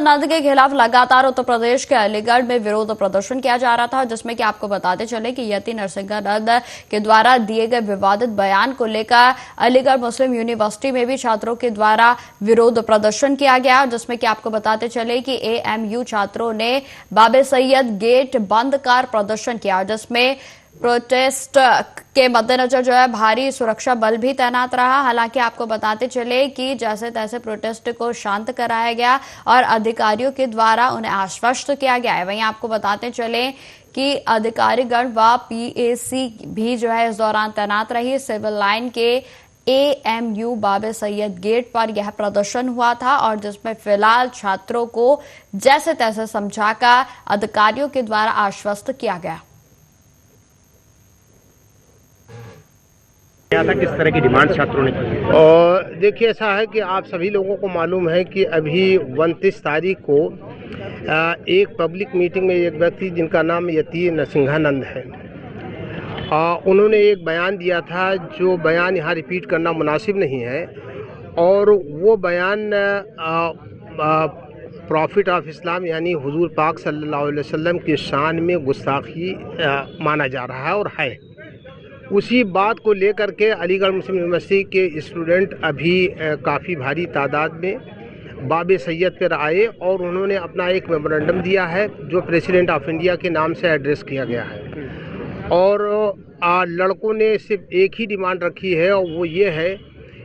नंद के खिलाफ लगातार उत्तर प्रदेश के अलीगढ़ में विरोध प्रदर्शन किया जा रहा था, जिसमें कि आपको बताते चले कि यति नरसिंहानंद के द्वारा दिए गए विवादित बयान को लेकर अलीगढ़ मुस्लिम यूनिवर्सिटी में भी छात्रों के द्वारा विरोध प्रदर्शन किया गया, जिसमें कि आपको बताते चले कि एएमयू छात्रों ने बाबे सैयद गेट बंद कर प्रदर्शन किया, जिसमें प्रोटेस्ट के मद्देनजर जो है भारी सुरक्षा बल भी तैनात रहा। हालांकि आपको बताते चले कि जैसे तैसे प्रोटेस्ट को शांत कराया गया और अधिकारियों के द्वारा उन्हें आश्वस्त किया गया है। वहीं आपको बताते चले कि अधिकारीगण व पीएसी भी जो है इस दौरान तैनात रही। सिविल लाइन के एएमयू बाबे सैयद गेट पर यह प्रदर्शन हुआ था और जिसमें फिलहाल छात्रों को जैसे तैसे समझाकर अधिकारियों के द्वारा आश्वस्त किया गया। था किस तरह की डिमांड छात्रों ने की? और देखिए, ऐसा है कि आप सभी लोगों को मालूम है कि अभी 29 तारीख को एक पब्लिक मीटिंग में एक व्यक्ति जिनका नाम यति नरसिंहानंद है, उन्होंने एक बयान दिया था, जो बयान यहाँ रिपीट करना मुनासिब नहीं है। और वो बयान प्रॉफिट ऑफ इस्लाम यानी हुजूर पाक सल्लल्लाहु अलैहि वसल्लम की शान में गुस्ताखी माना जा रहा है और है। उसी बात को लेकर के अलीगढ़ मुस्लिम यूनिवर्सिटी के स्टूडेंट अभी काफ़ी भारी तादाद में बाबे सैयद पर आए और उन्होंने अपना एक मेमोरेंडम दिया है, जो प्रेसिडेंट ऑफ इंडिया के नाम से एड्रेस किया गया है। और लड़कों ने सिर्फ एक ही डिमांड रखी है, और वो ये है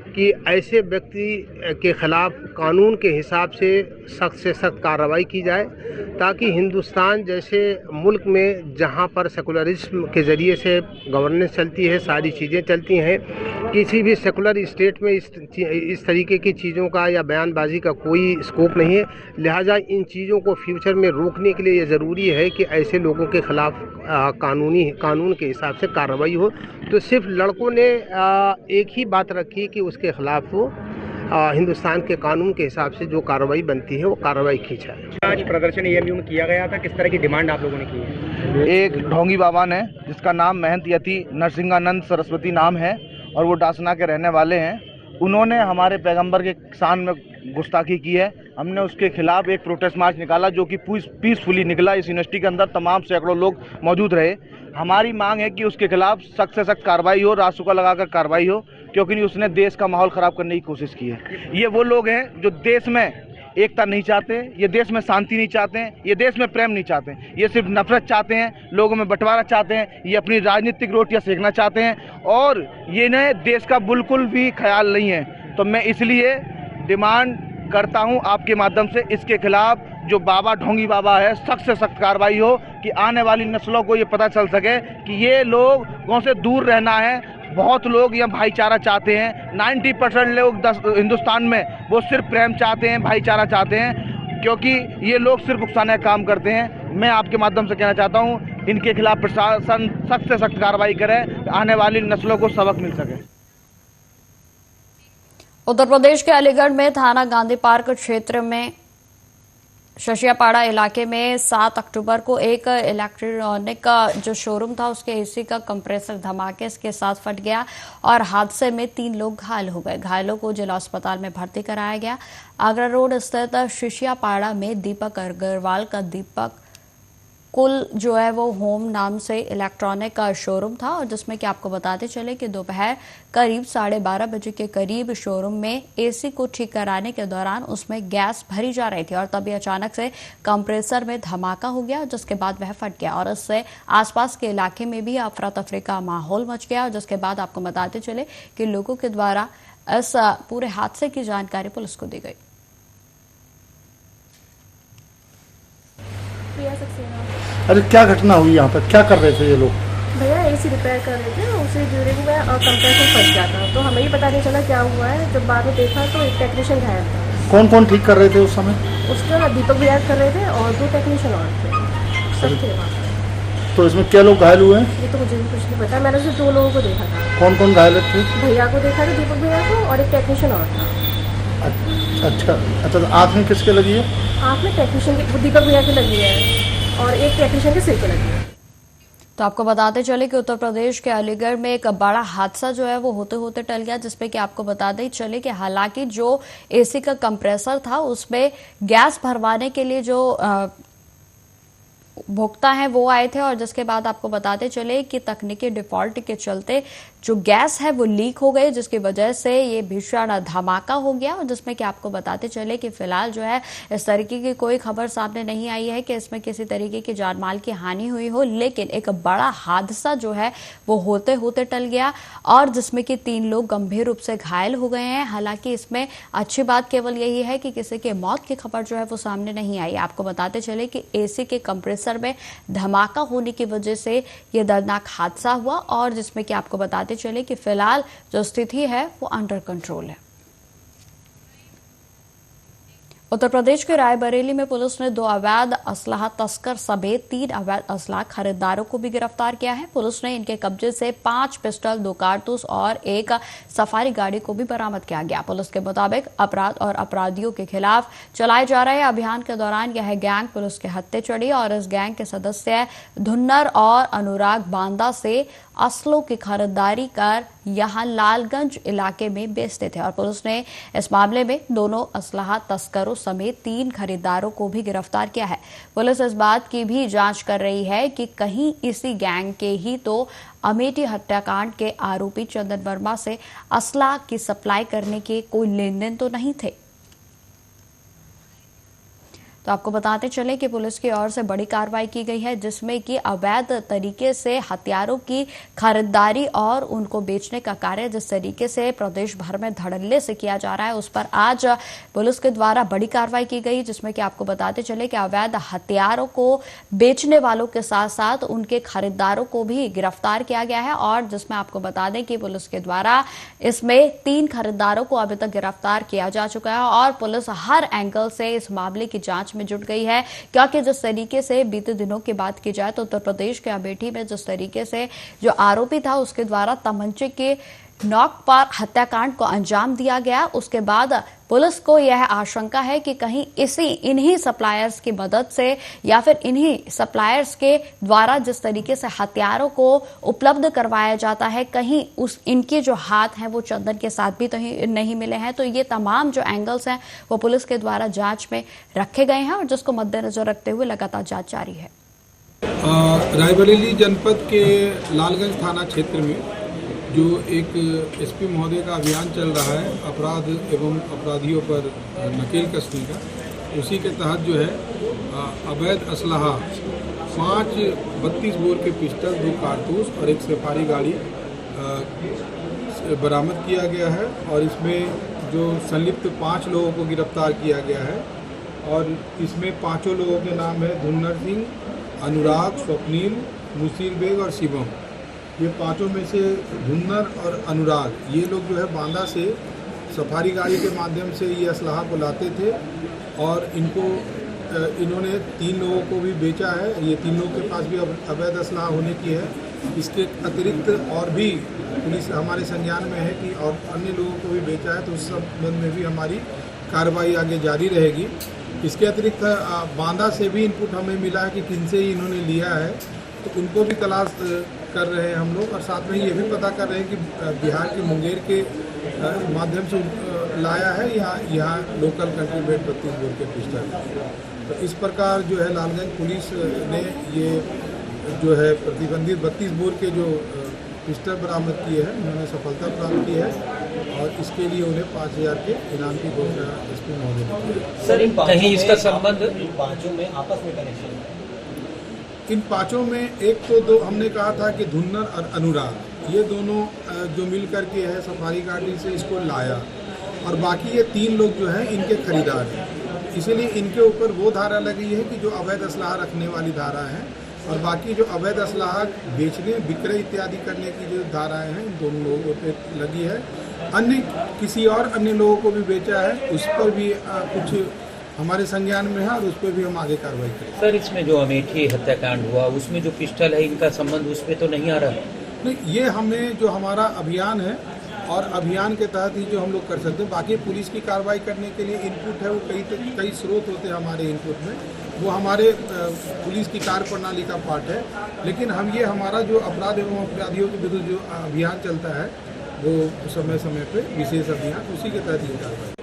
कि ऐसे व्यक्ति के खिलाफ कानून के हिसाब से सख्त कार्रवाई की जाए, ताकि हिंदुस्तान जैसे मुल्क में जहां पर सेकुलरिज्म के ज़रिए से गवर्नेंस चलती है, सारी चीज़ें चलती हैं, किसी भी सेकुलर स्टेट में इस तरीके की चीज़ों का या बयानबाजी का कोई स्कोप नहीं है। लिहाजा इन चीज़ों को फ्यूचर में रोकने के लिए ये ज़रूरी है कि ऐसे लोगों के खिलाफ कानून के हिसाब से कार्रवाई हो। तो सिर्फ लड़कों ने एक ही बात रखी कि उसके खिलाफ वो हिंदुस्तान के कानून के हिसाब से जो कार्रवाई बनती है वो कार्रवाई की जाए। आज प्रदर्शन एएमयू में किया गया था, किस तरह की डिमांड आप लोगों ने की है? एक ढोंगी बाबा ने, जिसका नाम महंत यति नरसिंहानंद सरस्वती नाम है और वो डासना के रहने वाले हैं, उन्होंने हमारे पैगंबर के शान में गुस्ताखी की है। हमने उसके खिलाफ एक प्रोटेस्ट मार्च निकाला, जो कि पीसफुली निकला। इस यूनिवर्सिटी के अंदर तमाम सैकड़ों लोग मौजूद रहे। हमारी मांग है कि उसके खिलाफ सख्त से सख्त कार्रवाई हो, रासुका लगाकर कार्रवाई हो, क्योंकि उसने देश का माहौल ख़राब करने की कोशिश की है। ये वो लोग हैं जो देश में एकता नहीं चाहते, ये देश में शांति नहीं चाहते हैं, ये देश में प्रेम नहीं चाहते हैं, ये सिर्फ नफरत चाहते हैं, लोगों में बंटवारा चाहते हैं, ये अपनी राजनीतिक रोटियां सेकना चाहते हैं और ये इन्हें देश का बिल्कुल भी ख्याल नहीं है। तो मैं इसलिए डिमांड करता हूं आपके माध्यम से, इसके खिलाफ जो बाबा ढोंगी बाबा है, सख्त से सख्त कार्रवाई हो, कि आने वाली नस्लों को ये पता चल सके कि ये लोगों से दूर रहना है। बहुत लोग यहाँ भाईचारा चाहते हैं, 90% लोग हिंदुस्तान में वो सिर्फ प्रेम चाहते हैं, भाईचारा चाहते हैं, क्योंकि ये लोग सिर्फ उकसाने का काम करते हैं। मैं आपके माध्यम से कहना चाहता हूँ, इनके खिलाफ प्रशासन सख्त से सख्त कार्रवाई करे, आने वाली नस्लों को सबक मिल सके। उत्तर प्रदेश के अलीगढ़ में थाना गांधी पार्क क्षेत्र में शशियापाड़ा इलाके में 7 अक्टूबर को एक इलेक्ट्रॉनिक का जो शोरूम था, उसके एसी का कंप्रेसर धमाके के साथ फट गया और हादसे में 3 लोग घायल हो गए। घायलों को जिला अस्पताल में भर्ती कराया गया। आगरा रोड स्थित शशियापाड़ा में दीपक अग्रवाल का दीपक कुल जो है वो होम नाम से इलेक्ट्रॉनिक का शोरूम था, और जिसमें कि आपको बताते चले कि दोपहर करीब 12:30 बजे के करीब शोरूम में एसी को ठीक कराने के दौरान उसमें गैस भरी जा रही थी और तभी अचानक से कंप्रेसर में धमाका हो गया, जिसके बाद वह फट गया और इससे आसपास के इलाके में भी अफरा तफरी का माहौल मच गया। जिसके बाद आपको बताते चले कि लोगों के द्वारा इस पूरे हादसे की जानकारी पुलिस को दी गई। अरे क्या घटना हुई यहाँ पर, क्या कर रहे थे ये लोग? भैया एसी रिपेयर कर रहे थे, उसे ड्यूरिंग में कंप्रेसर फट गया था, तो हमें ही पता नहीं चला क्या हुआ है। जब बाद में देखा तो एक टेक्नीशियन घायल था। कौन कौन ठीक कर रहे थे उस समय? उसके बाद दीपक भैया कर रहे थे और 2 टेक्नीशियन और थे, सब थे वहाँ पर। तो इसमें क्या लोग घायल हुए हैं? ये तो मुझे भी कुछ नहीं पता, मैंने सिर्फ 2 लोगों को देखा था। कौन कौन घायल थे? भैया को देखा था, दीपक भैया को, और एक टेक्नीशियन और था। अच्छा, तो आँख में किसके लगी है? आँख में टेक्नीशियन की, दीपक भैया की लगी है और एक टेक्नीशियन के सिर पे लगी है। तो आपको बताते चले कि उत्तर प्रदेश के अलीगढ़ में एक बड़ा हादसा जो है वो होते होते टल गया, जिसमें कि आपको बताते चले कि हालांकि जो एसी का कंप्रेसर था उसमें गैस भरवाने के लिए जो भोक्ता हैं वो आए थे, और जिसके बाद आपको बताते चले कि तकनीकी डिफॉल्ट के चलते जो गैस है वो लीक हो गई, जिसकी वजह से ये भीषण धमाका हो गया। और जिसमें कि आपको बताते चले कि फिलहाल जो है इस तरीके की कोई खबर सामने नहीं आई है कि इसमें किसी तरीके की जानमाल की हानि हुई हो, लेकिन एक बड़ा हादसा जो है वो होते होते टल गया, और जिसमें कि 3 लोग गंभीर रूप से घायल हो गए हैं। हालांकि इसमें अच्छी बात केवल यही है कि किसी के मौत की खबर जो है वो सामने नहीं आई। आपको बताते चले कि एसी के कंप्रेसर में धमाका होने की वजह से ये दर्दनाक हादसा हुआ, और जिसमें कि आपको बताते चले कि फिलहाल जो स्थिति है वो अंडर कंट्रोल है। उत्तर प्रदेश के रायबरेली में पुलिस ने 2 अवैध असलाह तस्कर समेत 3 अवैध असलाह खरीदारों को भी गिरफ्तार किया है। पुलिस ने इनके कब्जे से 5 पिस्टल, 2 कारतूस और 1 सफारी गाड़ी को भी बरामद किया गया। पुलिस के मुताबिक अपराध और अपराधियों के खिलाफ चलाए जा रहे अभियान के दौरान यह गैंग पुलिस के हत्थे चढ़ी, और इस गैंग के सदस्य धुन्नर और अनुराग बांदा से असलों की खरीदारी कर यहां लालगंज इलाके में बेचते थे, और पुलिस ने इस मामले में दोनों असलाह तस्करों समेत 3 खरीदारों को भी गिरफ्तार किया है। पुलिस इस बात की भी जांच कर रही है कि कहीं इसी गैंग के ही तो अमेठी हत्याकांड के आरोपी चंदन वर्मा से असलाह की सप्लाई करने के कोई लेन देन तो नहीं थे। तो आपको बताते चले कि पुलिस की ओर से बड़ी कार्रवाई की गई है, जिसमें कि अवैध तरीके से हथियारों की खरीदारी और उनको बेचने का कार्य जिस तरीके से प्रदेश भर में धड़ल्ले से किया जा रहा है, उस पर आज पुलिस के द्वारा बड़ी कार्रवाई की गई, जिसमें कि आपको बताते चले कि अवैध हथियारों को बेचने वालों के साथ साथ उनके खरीदारों को भी गिरफ्तार किया गया है। और जिसमें आपको बता दें कि पुलिस के द्वारा इसमें 3 खरीदारों को अभी तक गिरफ्तार किया जा चुका है, और पुलिस हर एंगल से इस मामले की जांच में जुट गई है। क्योंकि जिस तरीके से बीते दिनों की बात की जाए तो उत्तर प्रदेश के अमेठी में जिस तरीके से जो आरोपी था उसके द्वारा तमंचे के नॉक पर हत्याकांड को अंजाम दिया गया, उसके बाद पुलिस को यह आशंका है कि कहीं इन्हीं सप्लायर्स की मदद से या फिर इन्हीं सप्लायर्स के द्वारा जिस तरीके से हथियारों को उपलब्ध करवाया जाता है, कहीं इनके जो हाथ हैं वो चंदन के साथ भी तो नहीं मिले हैं। तो ये तमाम जो एंगल्स हैं वो पुलिस के द्वारा जांच में रखे गए हैं, और जिसको मद्देनजर रखते हुए लगातार जांच जारी है। रायबरेली जनपद के लालगंज थाना क्षेत्र में जो एक एसपी महोदय का अभियान चल रहा है अपराध एवं अपराधियों पर नकेल कसने का, उसी के तहत जो है अवैध असलाहा 5 32 बोर के पिस्टल, 2 कारतूस और 1 सफारी गाड़ी बरामद किया गया है। और इसमें जो संलिप्त 5 लोगों को गिरफ्तार किया गया है, और इसमें 5 लोगों के नाम है धुन्नर सिंह, अनुराग, स्वप्निल, मुसीर बेग और शिवम। ये 5 में से धुन्नर और अनुराग ये लोग जो है बांदा से सफारी गाड़ी के माध्यम से ये असलाहा को लाते थे, और इन्होंने 3 लोगों को भी बेचा है। ये 3 लोगों के पास भी अवैध असलाहा होने की है। इसके अतिरिक्त और भी पुलिस हमारे संज्ञान में है कि और अन्य लोगों को भी बेचा है, तो उस संबंध में भी हमारी कार्रवाई आगे जारी रहेगी। इसके अतिरिक्त बांदा से भी इनपुट हमें मिला है कि किनसे ही इन्होंने लिया है, तो उनको भी तलाश कर रहे हैं हम लोग, और साथ में ये भी पता कर रहे हैं कि बिहार के मुंगेर के माध्यम से लाया है या यहाँ लोकल कंट्री मेड 32 बोर के पिस्टल। तो इस प्रकार जो है लालगंज पुलिस ने ये जो है प्रतिबंधित 32 बोर के जो पिस्टल बरामद किए हैं उन्होंने सफलता प्राप्त की है, और इसके लिए उन्हें 5000 के इनाम की घोषणा एसपी महोदय ने की है। सर, कहीं इसका संबंध इन 5 में आपस में कनेक्शन है? इन 5 में एक तो 2 हमने कहा था कि धुन्नर और अनुराग ये दोनों जो मिल करके है सफारी गाड़ी से इसको लाया, और बाकी ये 3 लोग जो हैं इनके खरीदार हैं। इसीलिए इनके ऊपर वो धारा लगी है कि जो अवैध असलाहा रखने वाली धारा है, और बाकी जो अवैध असलाहा बेचने, विक्रय इत्यादि करने की जो धाराएं हैं इन दोनों लोगों पे लगी है। किसी और अन्य लोगों को भी बेचा है, उस पर भी कुछ हमारे संज्ञान में है, और उस पर भी हम आगे कार्रवाई करेंगे। सर, इसमें जो अमेठी हत्याकांड हुआ उसमें जो पिस्टल है इनका संबंध उसमें तो नहीं आ रहा? नहीं, ये हमें जो हमारा अभियान है और अभियान के तहत ही जो हम लोग कर सकते हैं। बाकी पुलिस की कार्रवाई करने के लिए इनपुट है वो कई स्रोत होते हैं हमारे इनपुट में, वो हमारे पुलिस की कार्य प्रणाली का पार्ट है। लेकिन हम ये हमारा जो अपराध एवं अपराधियों के विरुद्ध जो अभियान चलता है वो समय समय पे विशेष अभियान, उसी के तहत ये कार्रवाई।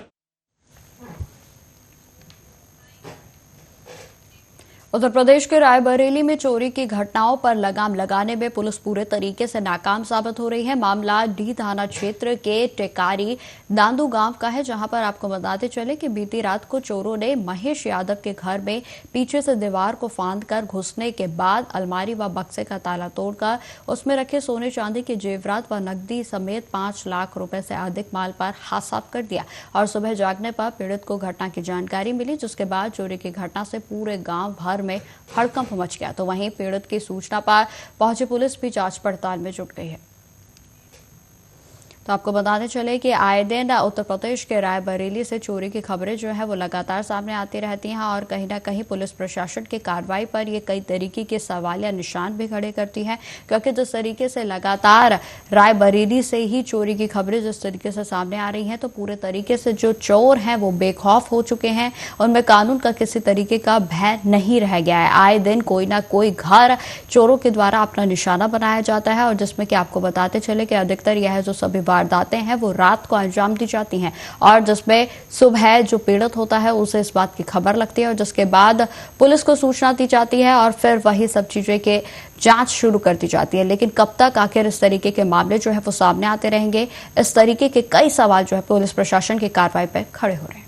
उत्तर प्रदेश के रायबरेली में चोरी की घटनाओं पर लगाम लगाने में पुलिस पूरे तरीके से नाकाम साबित हो रही है। मामला डी थाना क्षेत्र के टेकारी दांदू गांव का है, जहां पर आपको बताते चले कि बीती रात को चोरों ने महेश यादव के घर में पीछे से दीवार को फांदकर घुसने के बाद अलमारी व बक्से का ताला तोड़कर उसमें रखे सोने चांदी के जेवरात व नकदी समेत 5 लाख रुपए से अधिक माल पर हाथ साफ कर दिया। और सुबह जागने पर पीड़ित को घटना की जानकारी मिली, जिसके बाद चोरी की घटना से पूरे गांव भर में हड़कंप मच गया। तो वहीं पीड़ित की सूचना पर पहुंची पुलिस भी जांच पड़ताल में जुट गई है। तो आपको बताते चले कि आए दिन उत्तर प्रदेश के रायबरेली से चोरी की खबरें जो है वो लगातार सामने आती रहती हैं और कहीं ना कहीं पुलिस प्रशासन की कार्रवाई पर ये कई तरीके के सवाल या निशान भी खड़े करती है, क्योंकि जिस तरीके से लगातार रायबरेली से ही चोरी की खबरें जिस तरीके से सामने आ रही हैं, तो पूरे तरीके से जो चोर हैं वो बेखौफ हो चुके हैं, उनमें कानून का किसी तरीके का भय नहीं रह गया है। आए दिन कोई ना कोई घर चोरों के द्वारा अपना निशाना बनाया जाता है और जिसमें कि आपको बताते चले कि अधिकतर यह जो सभी वारदातें हैं वो रात को अंजाम दी जाती हैं और जिसमें सुबह जो पीड़ित होता है उसे इस बात की खबर लगती है और जिसके बाद पुलिस को सूचना दी जाती है और फिर वही सब चीजें के जांच शुरू कर दी जाती है। लेकिन कब तक आखिर इस तरीके के मामले जो है वो सामने आते रहेंगे, इस तरीके के कई सवाल जो है पुलिस प्रशासन की कार्रवाई पर खड़े हो रहे हैं।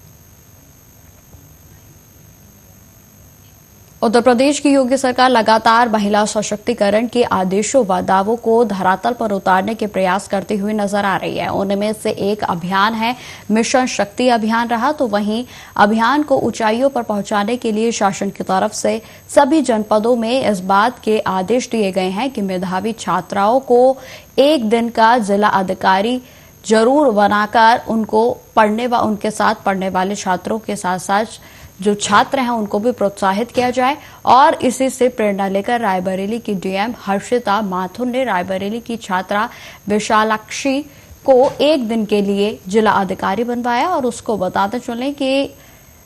उत्तर प्रदेश की योगी सरकार लगातार महिला सशक्तिकरण के आदेशों व दावों को धरातल पर उतारने के प्रयास करती हुई नजर आ रही है। उनमें से एक अभियान है मिशन शक्ति अभियान रहा, तो वहीं अभियान को ऊंचाइयों पर पहुंचाने के लिए शासन की तरफ से सभी जनपदों में इस बात के आदेश दिए गए हैं कि मेधावी छात्राओं को एक दिन का जिला अधिकारी जरूर बनाकर उनको पढ़ने व उनके साथ पढ़ने वाले छात्रों के साथ साथ जो छात्र हैं उनको भी प्रोत्साहित किया जाए। और इसी से प्रेरणा लेकर रायबरेली की डीएम हर्षिता माथुर ने रायबरेली की छात्रा विशालाक्षी को एक दिन के लिए जिला अधिकारी बनवाया और उसको बताते चले कि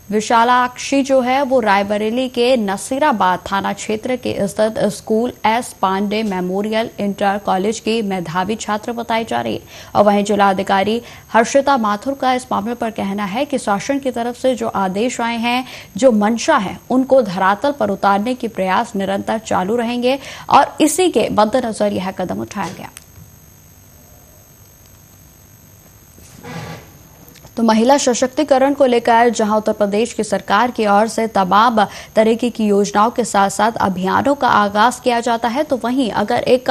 विशालाक्षी जो है वो रायबरेली के नसीराबाद थाना क्षेत्र के स्थित school S Pandey memorial inter college की मेधावी छात्र बताई जा रही है। और वहीं जिला अधिकारी हर्षिता माथुर का इस मामले पर कहना है कि शासन की तरफ से जो आदेश आए हैं, जो मंशा है, उनको धरातल पर उतारने के प्रयास निरंतर चालू रहेंगे और इसी के मद्देनजर यह कदम उठाया गया। तो महिला सशक्तिकरण को लेकर जहां उत्तर प्रदेश की सरकार की ओर से तमाम तरीके की योजनाओं के साथ साथ अभियानों का आगाज किया जाता है, तो वहीं अगर एक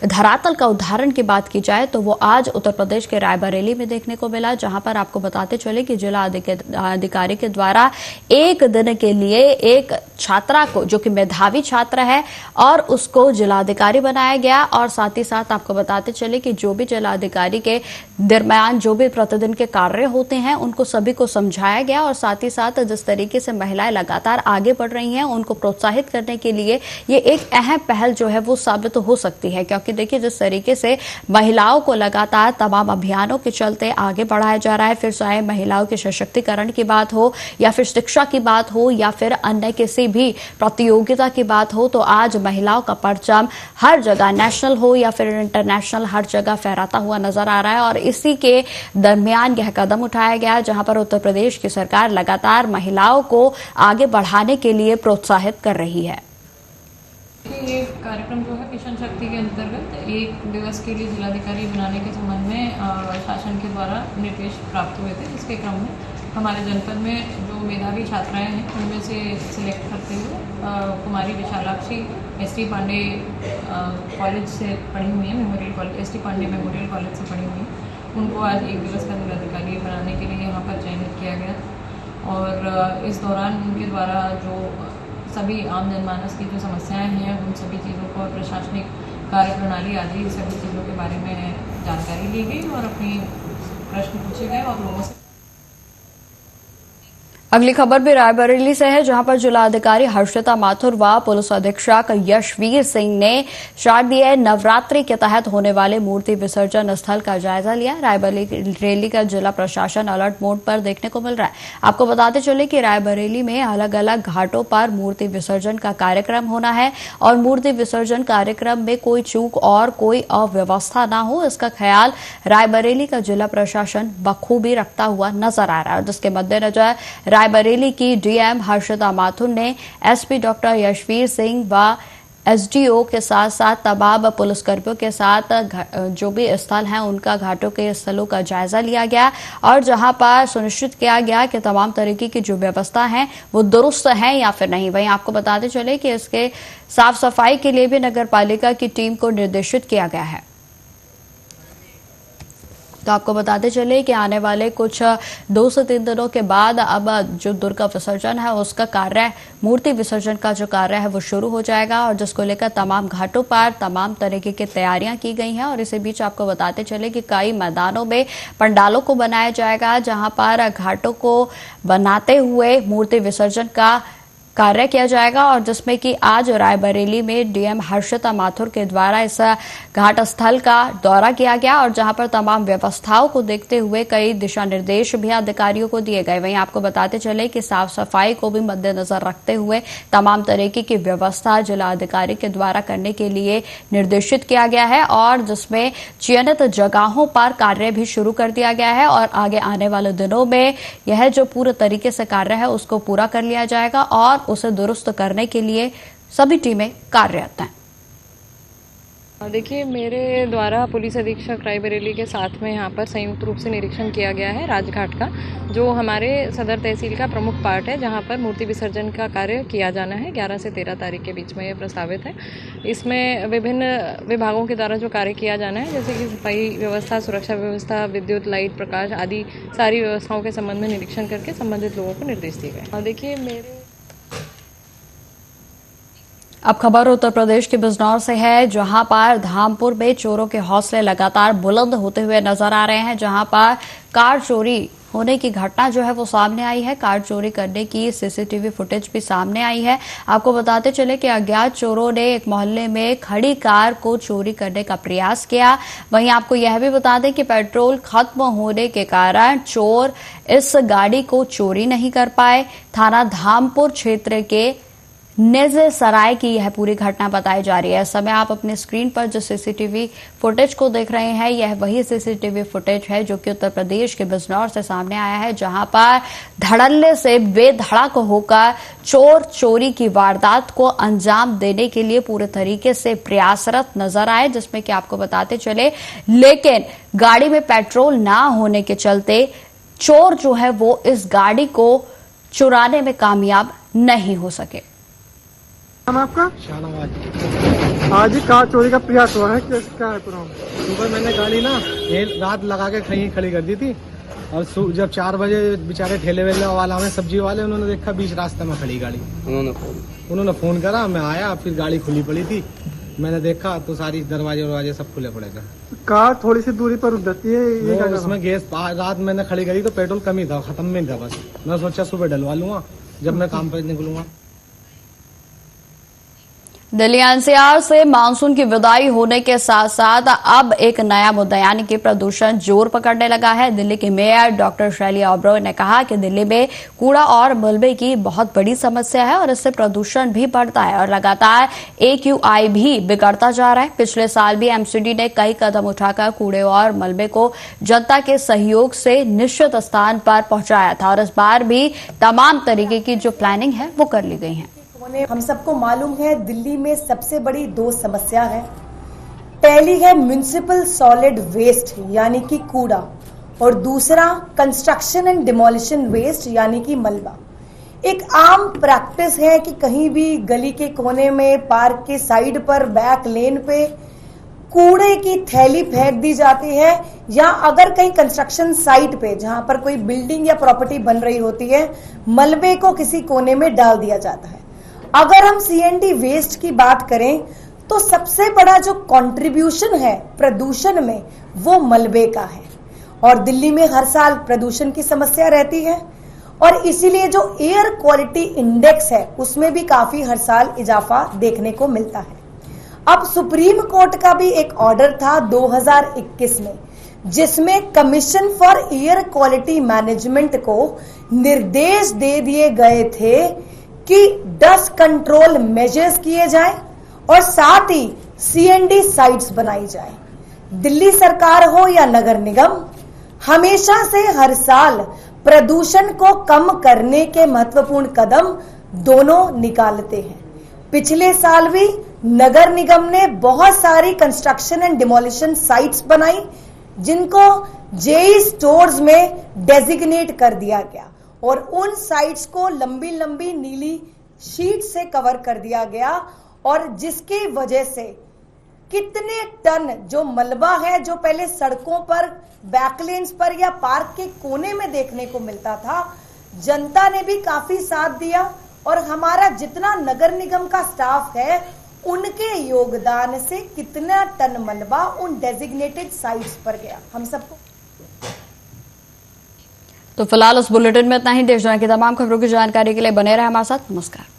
धरातल का उदाहरण की बात की जाए तो वो आज उत्तर प्रदेश के रायबरेली में देखने को मिला, जहां पर आपको बताते चले कि जिला अधिकारी के द्वारा एक दिन के लिए एक छात्रा को, जो कि मेधावी छात्र है, और उसको जिलाधिकारी बनाया गया। और साथ ही साथ आपको बताते चले कि जो भी जिलाधिकारी के दरमियान जो भी प्रतिदिन के कार्य होते हैं उनको सभी को समझाया गया और साथ ही साथ जिस तरीके से महिलाएं लगातार आगे बढ़ रही हैं उनको प्रोत्साहित करने के लिए ये एक अहम पहल जो है वो साबित हो सकती है। क्योंकि देखिए जिस तरीके से महिलाओं को लगातार तमाम अभियानों के चलते आगे बढ़ाया जा रहा है, फिर चाहे महिलाओं के सशक्तिकरण की बात हो या फिर शिक्षा की बात हो या फिर अन्य किसी भी प्रतियोगिता की बात हो, तो आज महिलाओं का परचम हर जगह नेशनल हो या फिर इंटरनेशनल हर जगह फहराता हुआ नजर आ रहा है। और इसी के दरमियान यह कदम उठाया गया जहां पर उत्तर प्रदेश की सरकार लगातार महिलाओं को आगे बढ़ाने के लिए प्रोत्साहित कर रही है। ये कार्यक्रम जो है मिशन शक्ति के अंतर्गत एक दिवस के लिए जिलाधिकारी बनाने के संबंध में शासन के द्वारा निर्देश प्राप्त हुए थे, जिसके क्रम में हमारे जनपद में जो मेधावी छात्राएं हैं उनमें से सिलेक्ट करते हुए कुमारी विशालाक्षी एस.टी. पांडे कॉलेज से पढ़ी हुई है, memorial college S T. Pandey memorial college से पढ़ी हुई है, उनको आज एक दिवस का जिलाधिकारी बनाने के लिए यहाँ पर चयनित किया गया। और इस दौरान उनके द्वारा जो सभी आम जनमानस की जो समस्याएं हैं उन सभी चीज़ों को, प्रशासनिक कार्य प्रणाली आदि सभी चीज़ों के बारे में जानकारी ली गई और अपनी प्रश्न पूछे गए और लोगों से अगली खबर भी रायबरेली से है, जहां पर जिलाधिकारी हर्षिता माथुर व पुलिस अधीक्षक यशवीर सिंह ने शारदीय नवरात्रि के तहत होने वाले मूर्ति विसर्जन स्थल का जायजा लिया। रायबरेली का जिला प्रशासन अलर्ट मोड पर देखने को मिल रहा है। आपको बताते चले कि रायबरेली में अलग अलग घाटों पर मूर्ति विसर्जन का कार्यक्रम होना है और मूर्ति विसर्जन कार्यक्रम में कोई चूक और कोई अव्यवस्था न हो, इसका ख्याल रायबरेली का जिला प्रशासन बखूबी रखता हुआ नजर आ रहा है। जिसके मद्देनजर रायबरेली की डीएम हर्षिता माथुर ने एसपी डॉक्टर यशवीर सिंह व एसडीओ के साथ साथ तमाम पुलिसकर्मियों के साथ जो भी स्थल हैं उनका घाटों के स्थलों का जायजा लिया गया और जहां पर सुनिश्चित किया गया कि तमाम तरीके की जो व्यवस्था है वो दुरुस्त है या फिर नहीं। वहीं आपको बताते चले कि इसके साफ सफाई के लिए भी नगर पालिका की टीम को निर्देशित किया गया है। तो आपको बताते चले कि आने वाले कुछ 2 से 3 दिनों के बाद अब जो दुर्गा विसर्जन है उसका कार्य, मूर्ति विसर्जन का जो कार्य है वो शुरू हो जाएगा और जिसको लेकर तमाम घाटों पर तमाम तरीके की तैयारियां की गई हैं। और इसी बीच आपको बताते चले कि कई मैदानों में पंडालों को बनाया जाएगा, जहां पर घाटों को बनाते हुए मूर्ति विसर्जन का कार्य किया जाएगा और जिसमें कि आज रायबरेली में डीएम हर्षिता माथुर के द्वारा इस घाट स्थल का दौरा किया गया और जहां पर तमाम व्यवस्थाओं को देखते हुए कई दिशा निर्देश भी अधिकारियों को दिए गए। वहीं आपको बताते चले कि साफ सफाई को भी मद्देनजर रखते हुए तमाम तरीके की व्यवस्था जिला अधिकारी के द्वारा करने के लिए निर्देशित किया गया है और जिसमें चयनित जगहों पर कार्य भी शुरू कर दिया गया है और आगे आने वाले दिनों में यह जो पूरे तरीके से कार्य है उसको पूरा कर लिया जाएगा और उसे दुरुस्त करने के लिए सभी टीमें कार्यरत हैं। देखिए, मेरे द्वारा पुलिस अधीक्षक रायबरेली के साथ में यहाँ पर संयुक्त रूप से निरीक्षण किया गया है राजघाट का, जो हमारे सदर तहसील का प्रमुख पार्ट है, जहाँ पर मूर्ति विसर्जन का कार्य किया जाना है। 11 से 13 तारीख के बीच में ये प्रस्तावित है। इसमें विभिन्न विभागों के द्वारा जो कार्य किया जाना है, जैसे कि सफाई व्यवस्था, सुरक्षा व्यवस्था, विद्युत, लाइट, प्रकाश आदि सारी व्यवस्थाओं के संबंध में निरीक्षण करके संबंधित लोगों को निर्देश दिए गए। देखिए, मेरे अब खबर उत्तर प्रदेश के बिजनौर से है, जहां पर धामपुर में चोरों के हौसले लगातार बुलंद होते हुए नजर आ रहे हैं। जहां पर कार चोरी होने की घटना जो है वो सामने आई है। कार चोरी करने की सीसीटीवी फुटेज भी सामने आई है। आपको बताते चले कि अज्ञात चोरों ने एक मोहल्ले में खड़ी कार को चोरी करने का प्रयास किया। वहीं आपको यह भी बता दें कि पेट्रोल खत्म होने के कारण चोर इस गाड़ी को चोरी नहीं कर पाए। थाना धामपुर क्षेत्र के नेजे सराय की यह पूरी घटना बताई जा रही है। इस समय आप अपने स्क्रीन पर जो सीसीटीवी फुटेज को देख रहे हैं, यह वही सीसीटीवी फुटेज है जो कि उत्तर प्रदेश के बिजनौर से सामने आया है, जहां पर धड़ल्ले से बेधड़क होकर चोर चोरी की वारदात को अंजाम देने के लिए पूरे तरीके से प्रयासरत नजर आए। जिसमें कि आपको बताते चले, लेकिन गाड़ी में पेट्रोल ना होने के चलते चोर जो है वो इस गाड़ी को चुराने में कामयाब नहीं हो सके। नाम आपका? शाहनवाज। आज ही कार चोरी का प्रयास हुआ है, क्या है पूरा? सुबह मैंने गाड़ी ना रात लगा के कहीं खड़ी कर दी थी और जब 4 बजे बेचारे ठेले वेले वाला में सब्जी वाले, उन्होंने देखा बीच रास्ते में खड़ी गाड़ी। उन्होंने फोन करा, मैं आया, फिर गाड़ी खुली पड़ी थी। मैंने देखा तो सारी दरवाजे सब खुले पड़े थे। कार थोड़ी सी दूरी पर रहती है, ये क्या उसमें गैस रात मैंने खड़ी करी तो पेट्रोल कम ही था, खत्म नहीं था। बस मैं सोचा सुबह डलवा लूंगा जब मैं काम पर निकलूंगा। दिल्ली एनसीआर से मानसून की विदाई होने के साथ साथ अब एक नया मुद्दा यानी कि प्रदूषण जोर पकड़ने लगा है। दिल्ली की मेयर डॉक्टर शैली ओबरॉय ने कहा कि दिल्ली में कूड़ा और मलबे की बहुत बड़ी समस्या है और इससे प्रदूषण भी बढ़ता है और लगातार AQI भी बिगड़ता जा रहा है। पिछले साल भी एमसीडी ने कई कदम उठाकर कूड़े और मलबे को जनता के सहयोग से निश्चित स्थान पर पहुंचाया था और इस बार भी तमाम तरीके की जो प्लानिंग है वो कर ली गई है। हम सबको मालूम है दिल्ली में सबसे बड़ी 2 समस्या है। पहली है म्युनिसिपल सॉलिड वेस्ट यानी कि कूड़ा और दूसरा कंस्ट्रक्शन एंड डिमोलिशन वेस्ट यानी कि मलबा। एक आम प्रैक्टिस है कि कहीं भी गली के कोने में, पार्क के साइड पर, बैक लेन पे कूड़े की थैली फेंक दी जाती है या अगर कहीं कंस्ट्रक्शन साइट पे जहां पर कोई बिल्डिंग या प्रॉपर्टी बन रही होती है, मलबे को किसी कोने में डाल दिया जाता है। अगर हम CND वेस्ट की बात करें तो सबसे बड़ा जो कंट्रीब्यूशन है प्रदूषण में वो मलबे का है और दिल्ली में हर साल प्रदूषण की समस्या रहती है और इसीलिए जो एयर क्वालिटी इंडेक्स है उसमें भी काफी हर साल इजाफा देखने को मिलता है। अब सुप्रीम कोर्ट का भी एक ऑर्डर था 2021 में, जिसमें commission for air quality management को निर्देश दे दिए गए थे कि डस्ट कंट्रोल मेजर्स किए जाएं और साथ ही CND साइट्स बनाई जाए। दिल्ली सरकार हो या नगर निगम, हमेशा से हर साल प्रदूषण को कम करने के महत्वपूर्ण कदम दोनों निकालते हैं। पिछले साल भी नगर निगम ने बहुत सारी कंस्ट्रक्शन एंड डिमोलिशन साइट्स बनाई, जिनको JE स्टोर्स में डेजिग्नेट कर दिया गया और उन साइट्स को लंबी लंबी नीली शीट से कवर कर दिया गया, और जिसकी वजह से कितने टन जो मलबा है जो पहले सड़कों पर, बैकलेन्स पर या पार्क के कोने में देखने को मिलता था, जनता ने भी काफी साथ दिया और हमारा जितना नगर निगम का स्टाफ है उनके योगदान से कितना टन मलबा उन डेजिग्नेटेड साइट्स पर गया, हम सबको। तो फिलहाल उस बुलेटिन में इतना ही। देश दुनिया की तमाम खबरों की जानकारी के लिए बने रहे हमारे साथ। नमस्कार।